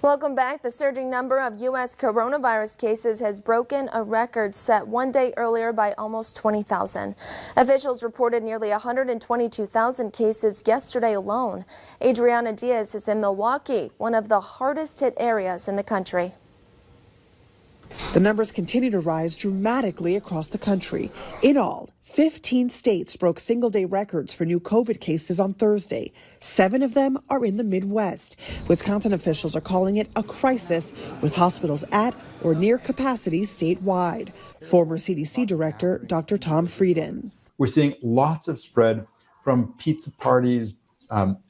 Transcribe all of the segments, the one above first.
Welcome back. The surging number of U.S. coronavirus cases has broken a record set one day earlier by almost 20,000. Officials reported nearly 122,000 cases yesterday alone. Adriana Diaz is in Milwaukee, one of the hardest hit areas in the country. The numbers continue to rise dramatically across the country. In all, 15 states broke single-day records for new COVID cases on Thursday. 7 of them are in the Midwest. Wisconsin officials are calling it a crisis, with hospitals at or near capacity statewide. Former CDC Director Dr. Tom Frieden. We're seeing lots of spread from pizza parties,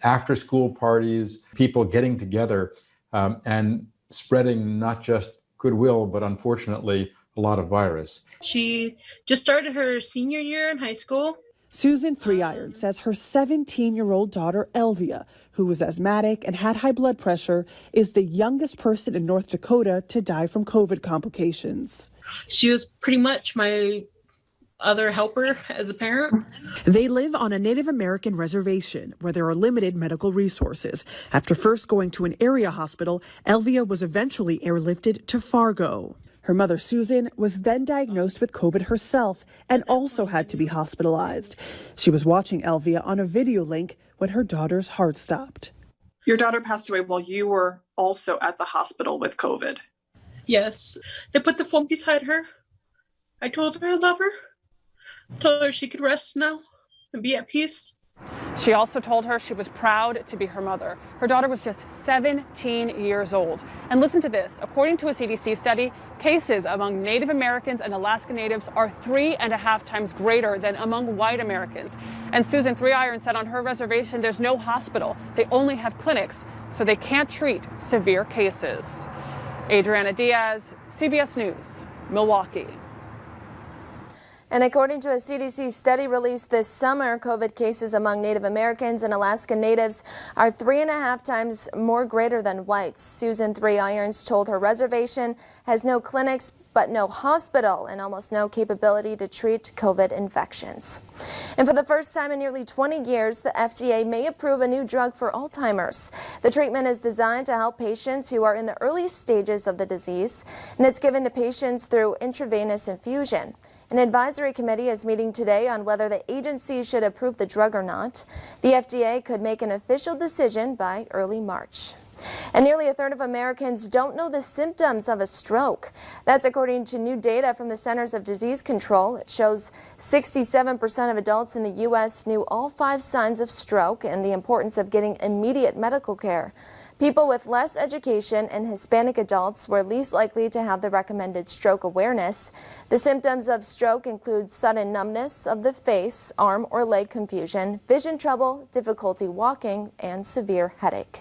after-school parties, people getting together and spreading not just goodwill, but unfortunately, a lot of virus. She just started her senior year in high school. Susan Three Iron says her 17-year-old daughter, Elvia, who was asthmatic and had high blood pressure, is the youngest person in North Dakota to die from COVID complications. She was pretty much my other helper as a parent. They live on a Native American reservation where there are limited medical resources. After first going to an area hospital, Elvia was eventually airlifted to Fargo. Her mother, Susan, was then diagnosed with COVID herself and also had to be hospitalized. She was watching Elvia on a video link when her daughter's heart stopped. Your daughter passed away while you were also at the hospital with COVID. Yes, they put the phone beside her. I told her I love her. Told her she could rest now and be at peace. She also told her she was proud to be her mother. Her daughter was just 17 years old. And listen to this. According to a CDC study, cases among Native Americans and Alaska Natives are 3.5 times greater than among white Americans. And Susan Three Iron said on her reservation there's no hospital. They only have clinics, so they can't treat severe cases. Adriana Diaz, CBS News, Milwaukee. And according to a CDC study released this summer, COVID cases among Native Americans and Alaska Natives are 3.5 times more greater than whites. Susan Three Irons told her reservation has no clinics but no hospital and almost no capability to treat COVID infections. And for the first time in nearly 20 years, the FDA may approve a new drug for Alzheimer's. The treatment is designed to help patients who are in the earliest stages of the disease, and it's given to patients through intravenous infusion. An advisory committee is meeting today on whether the agency should approve the drug or not. The FDA could make an official decision by early March. And nearly a third of Americans don't know the symptoms of a stroke. That's according to new data from the Centers of Disease Control. It shows 67% of adults in the U.S. knew all 5 signs of stroke and the importance of getting immediate medical care. People with less education and Hispanic adults were least likely to have the recommended stroke awareness. The symptoms of stroke include sudden numbness of the face, arm or leg confusion, vision trouble, difficulty walking, and severe headache.